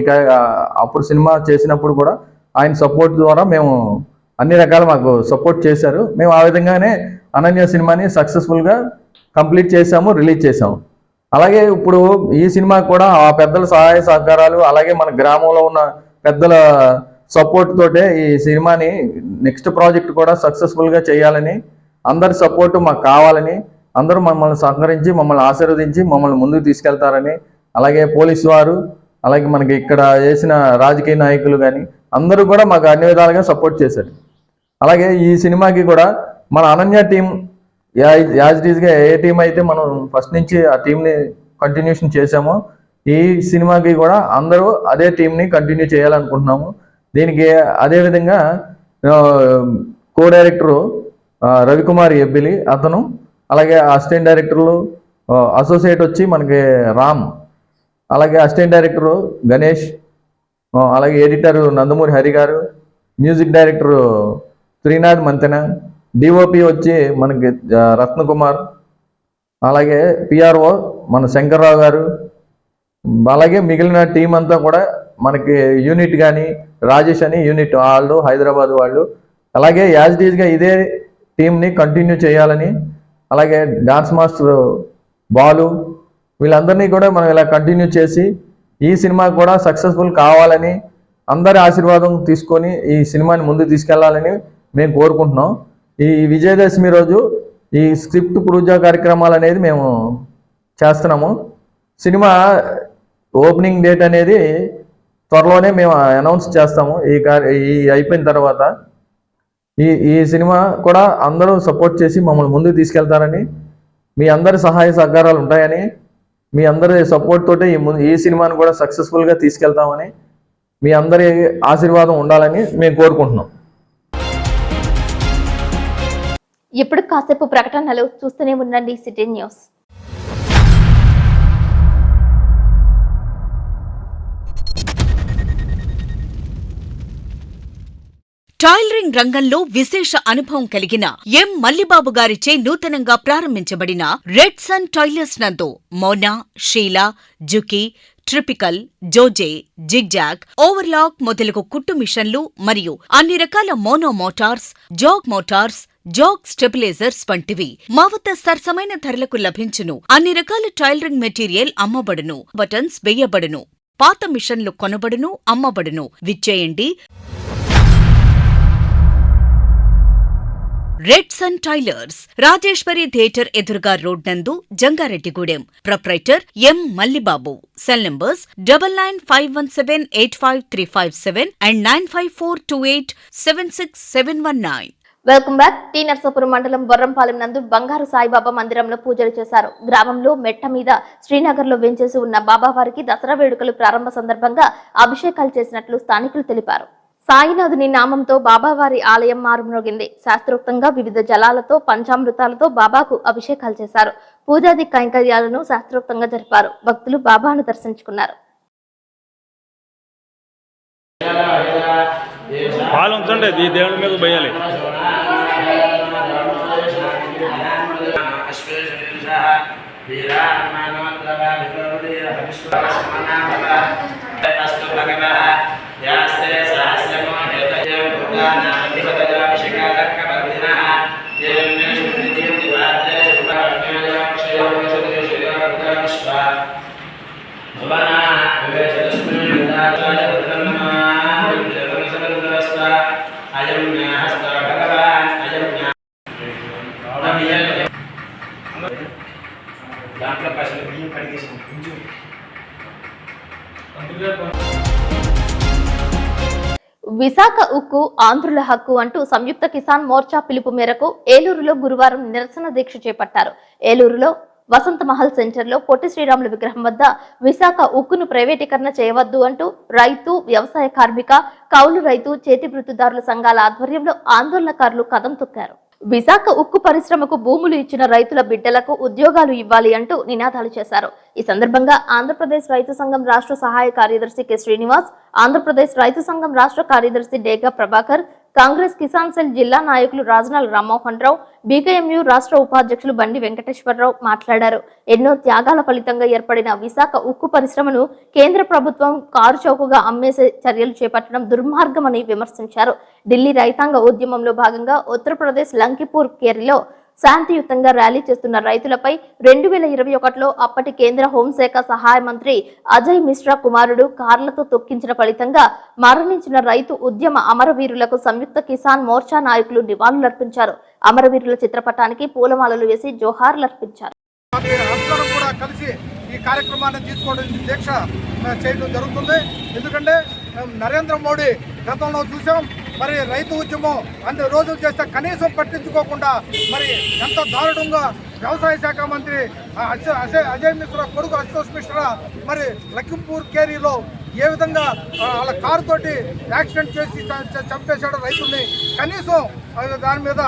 Speaker 11: అప్పుడు సినిమా చేసినప్పుడు కూడా ఆయన సపోర్ట్ ద్వారా మేము అన్ని రకాలు మాకు సపోర్ట్ చేశారు. మేము ఆ విధంగానే అనన్య సినిమాని సక్సెస్ఫుల్గా కంప్లీట్ చేసాము, రిలీజ్ చేసాము. అలాగే ఇప్పుడు ఈ సినిమా కూడా ఆ పెద్దల సహాయ సహకారాలు, అలాగే మన గ్రామంలో ఉన్న పెద్దల సపోర్ట్ తోటే ఈ సినిమాని నెక్స్ట్ ప్రాజెక్ట్ కూడా సక్సెస్ఫుల్గా చేయాలని, అందరి సపోర్టు మాకు కావాలని, అందరూ మమ్మల్ని సహకరించి మమ్మల్ని ఆశీర్వదించి మమ్మల్ని ముందుకు తీసుకెళ్తారని, అలాగే పోలీసు వారు, అలాగే మనకి ఇక్కడ చేసిన రాజకీయ నాయకులు కానీ అందరూ కూడా మాకు అన్ని విధాలుగా సపోర్ట్ చేశారు. అలాగే ఈ సినిమాకి కూడా మన అనన్య టీం యాజ్ ఇట్ ఈస్గా ఏ టీం అయితే మనం ఫస్ట్ నుంచి ఆ టీంని కంటిన్యూషన్ చేసామో, ఈ సినిమాకి కూడా అందరూ అదే టీంని కంటిన్యూ చేయాలనుకుంటున్నాము. దీనికి అదేవిధంగా కో డైరెక్టరు రవికుమార్ ఎబ్బిలి అతను, అలాగే అసిస్టెంట్ డైరెక్టర్లు అసోసియేట్ వచ్చి మనకి రామ్, అలాగే అసిస్టెంట్ డైరెక్టరు గణేష్, అలాగే ఎడిటర్ నందమూరి హరి గారు, music director Trinath Mantena, DOP వచ్చి మనకి రత్నకుమార్, అలాగే పిఆర్ఓ మన శంకర్రావు గారు, అలాగే మిగిలిన టీం అంతా కూడా మనకి యూనిట్ కానీ రాజేష్ అని యూనిట్ వాళ్ళు హైదరాబాద్ వాళ్ళు, అలాగే యాజ్ డీజ్గా ఇదే టీంని కంటిన్యూ చేయాలని, అలాగే డాన్స్ మాస్టర్ బాలు వీళ్ళందరినీ కూడా మనం ఇలా కంటిన్యూ చేసి ఈ సినిమా కూడా సక్సెస్ఫుల్ కావాలని అందరి ఆశీర్వాదం తీసుకొని ఈ సినిమాని ముందుకు తీసుకెళ్లాలని మేము కోరుకుంటున్నాం. ఈ విజయదశమి రోజు ఈ స్క్రిప్ట్ పూజ కార్యక్రమాలు అనేది మేము చేస్తున్నాము. సినిమా ఓపెనింగ్ డేట్ అనేది త్వరలోనే మేము అనౌన్స్ చేస్తాము. ఈ అయిపోయిన తర్వాత ఈ సినిమా కూడా అందరూ సపోర్ట్ చేసి మమ్మల్ని ముందుకు తీసుకెళ్తారని, మీ అందరి సహాయ సహకారాలు ఉంటాయని, మీ అందరి సపోర్ట్ తోటే ఈ సినిమాను కూడా సక్సెస్ఫుల్గా తీసుకెళ్తామని, మీ అందరి ఆశీర్వాదం ఉండాలని మేము కోరుకుంటున్నాం.
Speaker 1: ఇప్పుడు కాసేపు ప్రకటనలు చూస్తూనే ఉండండి సిటీ న్యూస్.
Speaker 2: టైలరింగ్ రంగంలో విశేష అనుభవం కలిగిన ఎం మల్లిబాబు గారిచే నూతనంగా ప్రారంభించబడిన రెడ్ సన్ టైలర్స్ నందు మోనా, షీలా, జుకి, ట్రిపికల్, జోజే, జిగ్జాగ్, ఓవర్లాక్ మొదలగు కుట్టు మిషన్లు మరియు అన్ని రకాల మోనో మోటార్స్, జాగ్ మోటార్స్, జాగ్ స్టెబిలైజర్స్ వంటివి మా వద్ద సరసమైన ధరలకు లభించును. అన్ని రకాల టైలరింగ్ మెటీరియల్ అమ్మబడును. బటన్స్ వేయబడును. పాత మిషన్లు కొనబడును, అమ్మబడును. విచ్చేయండి. Red sun tailors, Rajeshwari theatre ఎదురుగా రోడ్ నందు, Jangareddygudem. Proprietor M Mallibabu. Cell numbers 9951785357 and 9542876719.
Speaker 1: Welcome back. T Narsapuram మండలం బొర్రంపాలెం నందు బంగారు సాయిబాబా మందిరంలో పూజలు చేశారు. గ్రామంలో మెట్ట మీద శ్రీనగర్ లో వెంచేసి ఉన్న బాబావారికి దసరా వేడుకలు ప్రారంభ సందర్భంగా అభిషేకాలు చేసినట్లు స్థానికులు తెలిపారు. సాయినాథుని నామంతో బాబావారి ఆలయం మారుమ్రోగింది. శాస్త్రోక్తంగా వివిధ జలాలతో, పంచామృతాలతో బాబాకు అభిషేకాలు చేశారు. పూజాది కైంకర్యాలను శాస్త్రోక్తంగా జరిపారు. భక్తులు బాబాను దర్శించుకున్నారు.
Speaker 12: దేవుని మీద పోయాలి.
Speaker 1: విశాఖ ఉక్కు ఆంధ్రుల హక్కు అంటూ సంయుక్త కిసాన్ మోర్చా పిలుపు మేరకు ఏలూరులో గురువారం నిరసన దీక్ష చేపట్టారు. ఏలూరులో వసంత మహల్ సెంటర్లో పొట్టి శ్రీరాములు విగ్రహం వద్ద విశాఖ ఉక్కును ప్రైవేటీకరణ చేయవద్దు అంటూ రైతు, వ్యవసాయ కార్మిక, కౌలు రైతు, చేతి వృత్తిదారుల సంఘాల ఆధ్వర్యంలో ఆందోళనకారులు కదం తొక్కారు. విశాఖ ఉక్కు పరిశ్రమకు భూములు ఇచ్చిన రైతుల బిడ్డలకు ఉద్యోగాలు ఇవ్వాలి అంటూ నినాదాలు చేశారు. ఈ సందర్భంగా ఆంధ్రప్రదేశ్ రైతు సంఘం రాష్ట్ర సహాయ కార్యదర్శి కె శ్రీనివాస్, ఆంధ్రప్రదేశ్ రైతు సంఘం రాష్ట్ర కార్యదర్శి డేగా ప్రభాకర్, కాంగ్రెస్ కిసాన్ సెల్ జిల్లా నాయకులు రాజనాల్ రామ్మోహన్ రావు, బీకేఎంయు రాష్ట్ర ఉపాధ్యక్షులు బండి వెంకటేశ్వరరావు మాట్లాడారు. ఎన్నో త్యాగాల ఫలితంగా ఏర్పడిన విశాఖ ఉక్కు పరిశ్రమను కేంద్ర ప్రభుత్వం కారు చౌకగా అమ్మేసే చర్యలు చేపట్టడం దుర్మార్గమని విమర్శించారు. ఢిల్లీ రైతాంగ ఉద్యమంలో భాగంగా ఉత్తరప్రదేశ్ లంకిపూర్ కేరిలో శాంతియుతంగా ర్యాలీ చేస్తున్న రైతులపై 2021లో అప్పటి కేంద్ర హోంశాఖ సహాయ మంత్రి అజయ్ మిశ్రా కుమారుడు కార్లతో తొక్కించిన ఫలితంగా మరణించిన రైతు ఉద్యమ అమరవీరులకు సంయుక్త కిసాన్ మోర్చా నాయకులు నివాళులర్పించారు. అమరవీరుల చిత్రపటానికి పూలమాలలు వేసి జోహార్లర్పించారు.
Speaker 13: ఈ కార్యక్రమాన్ని తీసుకోవడం దీక్ష చేయడం జరుగుతుంది. ఎందుకంటే నరేంద్ర మోడీ గతంలో చూసాం, మరి రైతు ఉద్యమం అన్ని రోజులు చేస్తే కనీసం పట్టించుకోకుండా మరి ఎంత దారుణంగా వ్యవసాయ శాఖ మంత్రి అజయ్ మిశ్రా కొడుకు అశోక్ మిశ్రా మరి లఖింపూర్ కేరీలో ఏ విధంగా వాళ్ళ కారు తోటి యాక్సిడెంట్ చేసి చంపేశాడు రైతుల్ని. కనీసం దాని మీద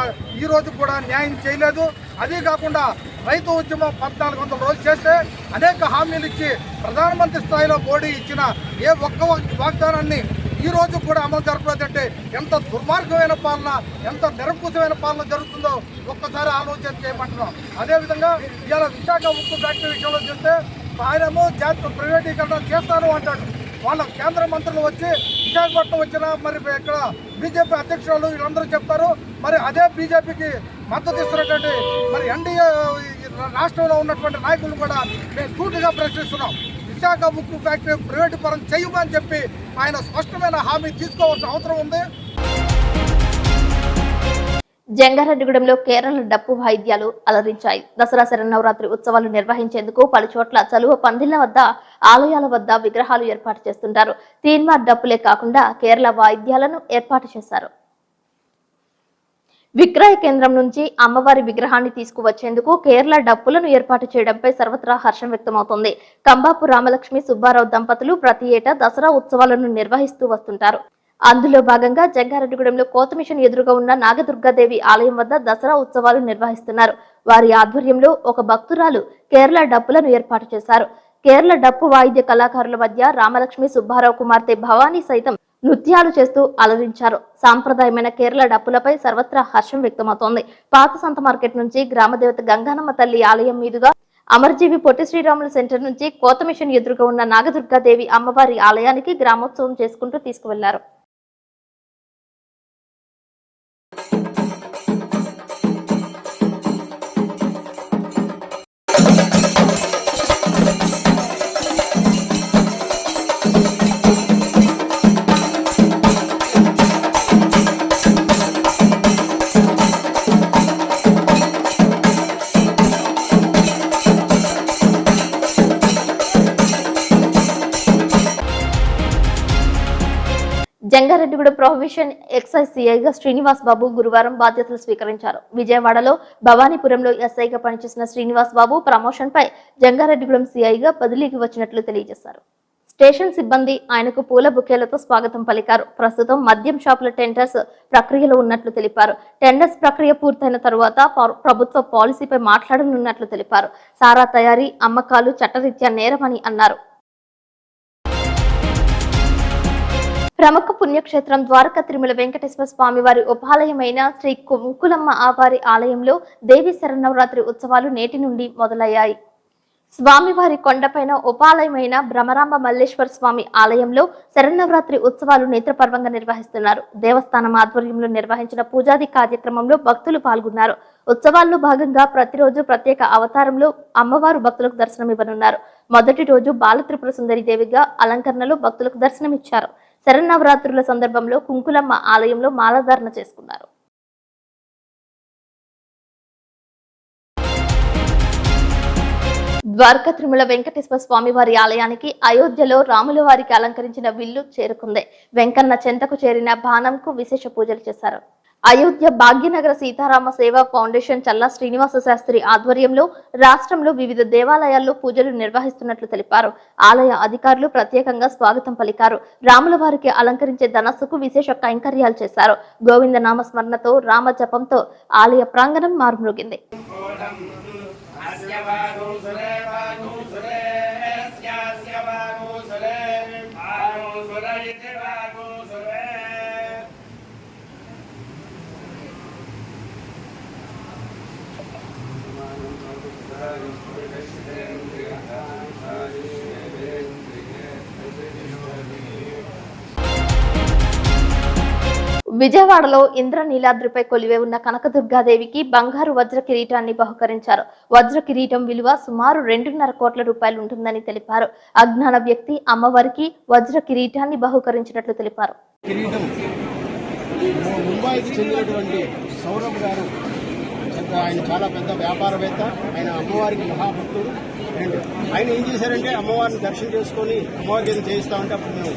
Speaker 13: ఈ రోజు కూడా న్యాయం చేయలేదు. అదే కాకుండా రైతు ఉద్యమం 1400 రోజులు చేస్తే అనేక హామీలు ఇచ్చి ప్రధానమంత్రి స్థాయిలో మోడీ ఇచ్చిన ఏ ఒక్క వాగ్దానాన్ని ఈ రోజు కూడా అమలు జరపలేదంటే ఎంత దుర్మార్గమైన పాలన, ఎంత నిరంకుశమైన పాలన జరుగుతుందో ఒక్కసారి ఆలోచన చేయమంటున్నాం. అదేవిధంగా ఇవాళ విశాఖ ఉక్కు ఫ్యాక్టరీ విషయంలో చూస్తే ఆయనేమో జాతీయ ప్రైవేటీకరణ చేస్తాను అంటాడు. వాళ్ళ కేంద్ర మంత్రులు వచ్చి విశాఖపట్నం వచ్చిన మరి ఇక్కడ బీజేపీ అధ్యక్షులు వీళ్ళందరూ చెప్తారు. మరి అదే బీజేపీకి మద్దతు ఇస్తున్నటువంటి మరి ఎన్డీఏ రాష్ట్రంలో ఉన్నటువంటి నాయకులు కూడా మేము సూటిగా ప్రశ్నిస్తున్నాం. విశాఖ ఉక్కు ఫ్యాక్టరీ ప్రైవేటు పరం చేయమని చెప్పి ఆయన స్పష్టమైన హామీ తీసుకోవాల్సిన అవసరం ఉంది.
Speaker 1: జంగారెడ్డిగూడెంలో కేరళ డప్పు వాయిద్యాలు అలరించాయి. దసరా శరన్నవరాత్రి ఉత్సవాలు నిర్వహించేందుకు పలుచోట్ల చలువ పందిళ్ల వద్ద, ఆలయాల వద్ద విగ్రహాలు ఏర్పాటు చేస్తుంటారు. తీన్మార్ డప్పులే కాకుండా కేరళ వాయిద్యాలను ఏర్పాటు చేశారు. విక్రయ కేంద్రం నుంచి అమ్మవారి విగ్రహాన్ని తీసుకువచ్చేందుకు కేరళ డప్పులను ఏర్పాటు చేయడంపై సర్వత్రా హర్షం వ్యక్తమవుతోంది. కంబాపు రామలక్ష్మి సుబ్బారావు దంపతులు ప్రతి ఏటా దసరా ఉత్సవాలను నిర్వహిస్తూ వస్తుంటారు. అందులో భాగంగా జంగారెడ్డిగూడెంలో కోతమిషన్ ఎదురుగా ఉన్న నాగదుర్గాదేవి ఆలయం వద్ద దసరా ఉత్సవాలు నిర్వహిస్తున్నారు. వారి ఆధ్వర్యంలో ఒక భక్తురాలు కేరళ డప్పులను ఏర్పాటు చేశారు. కేరళ డప్పు వాయిద్య కళాకారుల మధ్య రామలక్ష్మి సుబ్బారావు కుమార్తె భవానీ సైతం నృత్యాలు చేస్తూ అలరించారు. సాంప్రదాయమైన కేరళ డప్పులపై సర్వత్రా హర్షం వ్యక్తమవుతోంది. పాత సంత మార్కెట్ నుంచి గ్రామదేవత గంగానమ్మ తల్లి ఆలయం మీదుగా అమర్జీవి పొట్టి శ్రీరాములు సెంటర్ నుంచి కోతమిషన్ ఎదురుగా ఉన్న నాగదుర్గాదేవి అమ్మవారి ఆలయానికి గ్రామోత్సవం చేసుకుంటూ తీసుకువెళ్లారు. జంగారెడ్డిగూడ ప్రొహిబిషన్ ఎక్సైజ్ సిఐగా శ్రీనివాస్ బాబు గురువారం బాధ్యతలు స్వీకరించారు. విజయవాడలో భవానీపురంలో ఎస్ఐగా పనిచేసిన శ్రీనివాస్ బాబు ప్రమోషన్ పై జంగారెడ్డిగూడెం సిఐగా బదిలీకి వచ్చినట్లు తెలియజేశారు. స్టేషన్ సిబ్బంది ఆయనకు పూల బుకేలతో స్వాగతం పలికారు. ప్రస్తుతం మద్యం షాపుల టెండర్స్ ప్రక్రియలో ఉన్నట్లు తెలిపారు. టెండర్స్ ప్రక్రియ పూర్తయిన తరువాత ప్రభుత్వ పాలసీపై మాట్లాడనున్నట్లు తెలిపారు. సారా తయారీ, అమ్మకాలు చట్టరీత్యా నేరమని అన్నారు. ప్రముఖ పుణ్యక్షేత్రం ద్వారకా తిరుమల వెంకటేశ్వర స్వామి వారి ఉపాలయమైన శ్రీ కుంకులమ్మ ఆవారి ఆలయంలో దేవి శరన్నవరాత్రి ఉత్సవాలు నేటి నుండి మొదలయ్యాయి. స్వామివారి కొండపైన ఉపాలయమైన భ్రమరాంబ మల్లేశ్వర స్వామి ఆలయంలో శరన్నవరాత్రి ఉత్సవాలు నేత్రపర్వంగా నిర్వహిస్తున్నారు. దేవస్థానం ఆధ్వర్యంలో నిర్వహించిన పూజాది కార్యక్రమంలో భక్తులు పాల్గొన్నారు. ఉత్సవాల్లో భాగంగా ప్రతిరోజు ప్రత్యేక అవతారంలో అమ్మవారు భక్తులకు దర్శనమివ్వనున్నారు. మొదటి రోజు బాలత్రిపుర సుందరి దేవిగా అలంకరణలో భక్తులకు దర్శనమిచ్చారు. శరన్నవరాత్రుల సందర్భంలో కుంకులమ్మ ఆలయంలో మాలధారణ చేసుకున్నారు. ద్వారకా తిరుమల వెంకటేశ్వర స్వామి వారి ఆలయానికి అయోధ్యలో రాముల వారికి అలంకరించిన విల్లు చేరుకుంది. వెంకన్న చెంతకు చేరిన బాణంకు విశేష పూజలు చేశారు. అయోధ్య భాగ్యనగర సీతారామ సేవా ఫౌండేషన్ చల్లా శ్రీనివాస శాస్త్రి ఆధ్వర్యంలో రాష్ట్రంలో వివిధ దేవాలయాల్లో పూజలు నిర్వహిస్తున్నట్లు తెలిపారు. ఆలయ అధికారులు ప్రత్యేకంగా స్వాగతం పలికారు. రాముల వారికి అలంకరించే ధనస్సుకు విశేష కైంకర్యాలు చేశారు. గోవింద నామ స్మరణతో, రామ జపంతో ఆలయ ప్రాంగణం మారుమ్రోగింది. విజయవాడలో ఇంద్రనీలాద్రిపై కొలివే ఉన్న కనకదుర్గాదేవికి బంగారు వజ్ర కిరీటాన్ని బహుకరించారు. వజ్ర కిరీటం విలువ సుమారు 2.5 కోట్ల రూపాయలు ఉంటుందని తెలిపారు. అజ్ఞాన వ్యక్తి అమ్మవారికి వజ్ర కిరీటాన్ని బహుకరించినట్లు తెలిపారు.
Speaker 3: ముంబైకి చెందినటువంటి సౌరభ్ గారు, ఆయన చాలా పెద్ద వ్యాపారవేత్త, ఆయన అమ్మవారికి మహాభక్తుడు. ఆయన ఏం చేశారంటే అమ్మవారిని దర్శనం చేసుకొని అమ్మవారికి ఏం చేయిస్తామంటే అప్పుడు మేము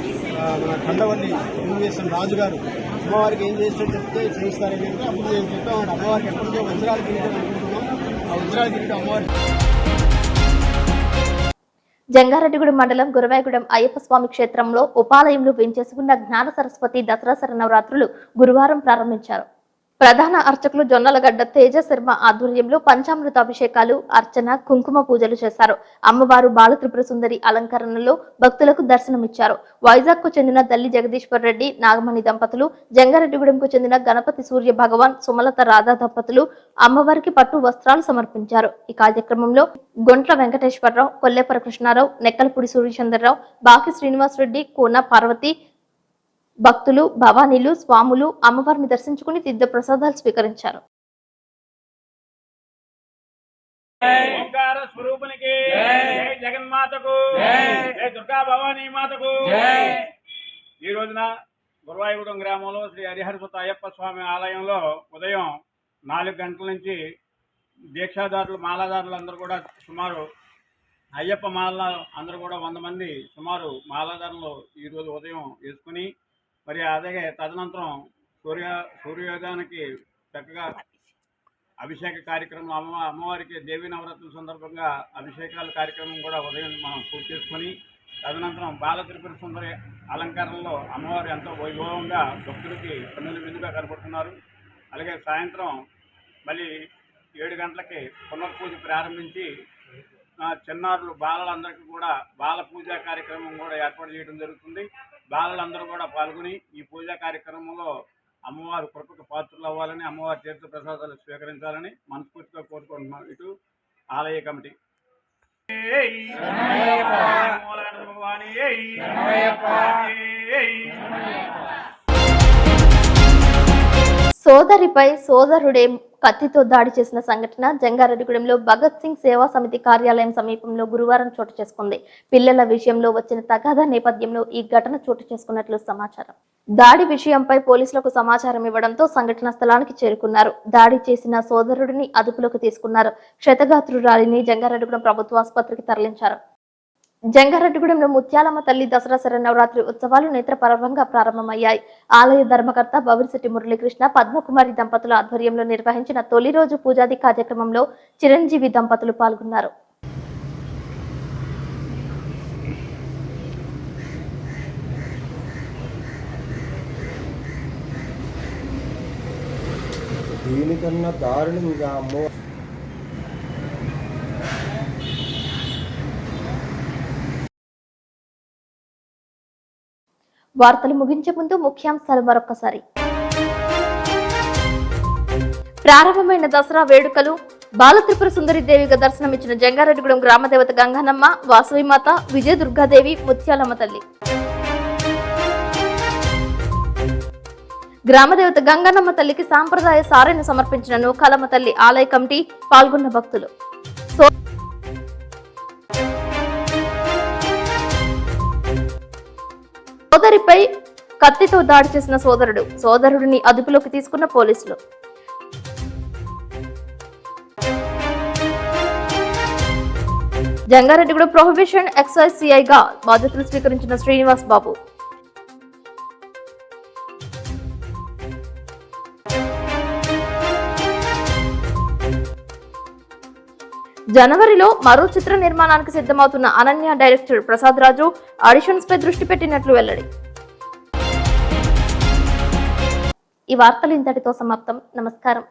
Speaker 3: మన కండవల్లి తెలుగుదేశం రాజు గారు అమ్మవారికి ఏం చేస్తారో చెప్తే చేయిస్తారని చెప్తే అప్పుడు మేము చెప్పామంటే అమ్మవారికి ఎప్పటి నుంచో వజ్రాల కిరీటం అనుకుంటున్నాం. ఆ వజ్రాల కిరీటం అమ్మవారి
Speaker 1: జంగారెడ్డిగూడెం మండలం గురవాయగూడెం అయ్యప్ప స్వామి క్షేత్రంలో ఉపాలయంలో వేంచేసుకున్న జ్ఞాన సరస్వతి దసరా శరన్నవరాత్రులు గురువారం ప్రారంభించారు. ప్రధాన అర్చకులు జొన్నలగడ్డ తేజ శర్మ ఆధ్వర్యంలో పంచామృత అభిషేకాలు, అర్చన, కుంకుమ పూజలు చేశారు. అమ్మవారు బాల త్రిపుర సుందరి అలంకరణలో భక్తులకు దర్శనమిచ్చారు. వైజాగ్ కు చెందిన దల్లి జగదీశ్వర్ రెడ్డి, నాగమణి దంపతులు, జంగారెడ్డిగూడెంకు చెందిన గణపతి సూర్య భగవాన్, సుమలత రాధా దంపతులు అమ్మవారికి పట్టు వస్త్రాలు సమర్పించారు. ఈ కార్యక్రమంలో గొంట్ల వెంకటేశ్వరరావు, కొల్లేపర కృష్ణారావు, నెక్కలపూడి సూర్యచంద్రరావు, బాకి శ్రీనివాస్ రెడ్డి, కోన పార్వతి భక్తులు, భవానీలు, స్వాములు అమ్మవారిని దర్శించుకుని తీర్థ ప్రసాదాలు స్వీకరించారు.
Speaker 12: ఓంకార స్వరూపునికి జై జగన్మాతకు జై దుర్గా భవానీ మాతకు. ఈ రోజున గురువాయూగూడెం గ్రామంలో శ్రీ హరిహరసుత అయ్యప్ప స్వామి ఆలయంలో ఉదయం 4 గంటల నుంచి దీక్షాదారులు, మాలాదారులు అందరూ కూడా సుమారు అయ్యప్ప మాల అందరూ కూడా 100 మంది సుమారు మాలాదారులు ఈరోజు ఉదయం వేసుకుని మరి అలాగే తదనంతరం సూర్యోదయానికి చక్కగా అభిషేక కార్యక్రమం, అమ్మవారికి దేవీ నవరాత్రుల సందర్భంగా అభిషేకాల కార్యక్రమం కూడా ఉదయం మనం పూర్తి చేసుకొని తదనంతరం బాల త్రిపుర సుందరి అలంకరణలో అమ్మవారు ఎంతో వైభవంగా భక్తులకి కన్నుల విందుగా కనపడుతున్నారు. అలాగే సాయంత్రం మళ్ళీ 7 గంటలకి పునర్పూజ ప్రారంభించి చిన్నారులు బాలలందరికీ కూడా బాల పూజా కార్యక్రమం కూడా ఏర్పాటు చేయడం జరుగుతుంది. బాలలందరూ కూడా పాల్గొని ఈ పూజా కార్యక్రమంలో అమ్మవారి కృపకు పాత్రలు అవ్వాలని, అమ్మవారి తీర్థ ప్రసాదాలు స్వీకరించాలని మనస్ఫూర్తిగా కోరుకుంటున్నాం. ఇటు ఆలయ కమిటీ.
Speaker 1: సోదరిపై సోదరుడే కత్తితో దాడి చేసిన సంఘటన జంగారెడ్డిగూడెంలో భగత్ సింగ్ సేవా సమితి కార్యాలయం సమీపంలో గురువారం చోటు చేసుకుంది. పిల్లల విషయంలో వచ్చిన తగాదా నేపథ్యంలో ఈ ఘటన చోటు చేసుకున్నట్లు సమాచారం. దాడి విషయంపై పోలీసులకు సమాచారం ఇవ్వడంతో సంఘటన స్థలానికి చేరుకున్నారు. దాడి చేసిన సోదరుడిని అదుపులోకి తీసుకున్నారు. క్షతగాత్రురాలిని జంగారెడ్డిగూడెం ప్రభుత్వ ఆసుపత్రికి తరలించారు. జంగారెడ్డిగూడెంలో ముత్యాలమ్మ తల్లి దసరా శరన్నవరాత్రి ఉత్సవాలు నేత్రపర్వంగా ప్రారంభమయ్యాయి. ఆలయ ధర్మకర్త బవిరిశెట్టి మురళీకృష్ణ, పద్మకుమారి దంపతుల ఆధ్వర్యంలో నిర్వహించిన తొలి రోజు పూజాది కార్యక్రమంలో చిరంజీవి దంపతులు పాల్గొన్నారు.
Speaker 8: దీనికన్నా దారుణంగా అమ్మో.
Speaker 1: వార్తలు ముగించే ముందు ముఖ్యాంశాలు మరొకసారి. ప్రారంభమైన దసరా వేడుకలు, బాల త్రిపుర సుందరి దేవిగా దర్శనమిచ్చిన జంగారెడ్డిగూడెం గ్రామదేవత గంగన్నమ్మ, వాసవిమాత, విజయదుర్గాదేవి, ముత్యాలమ్మ తల్లి. గ్రామదేవత గంగన్నమ్మ తల్లికి సాంప్రదాయ సారెను సమర్పించిన నూకాలమ్మ తల్లి ఆలయ కమిటీ, పాల్గొన్న భక్తులు. సోదరిపై కత్తితో దాడి చేసిన సోదరుడిని అదుపులోకి తీసుకున్న పోలీసులు. జంగారెడ్డిగూడెం ప్రొహిబిషన్ ఎక్సైజ్ సిఐగా బాధ్యతలు స్వీకరించిన శ్రీనివాస్ బాబు. జనవరిలో మరో చిత్ర నిర్మాణానికి సిద్ధమవుతున్న అనన్య డైరెక్టర్ ప్రసాద్ రాజు ఆడిషన్స్ పై దృష్టి పెట్టినట్లు వెల్లడి. ఈ వార్తలు ఇంతటితో సమాప్తం. నమస్కారం.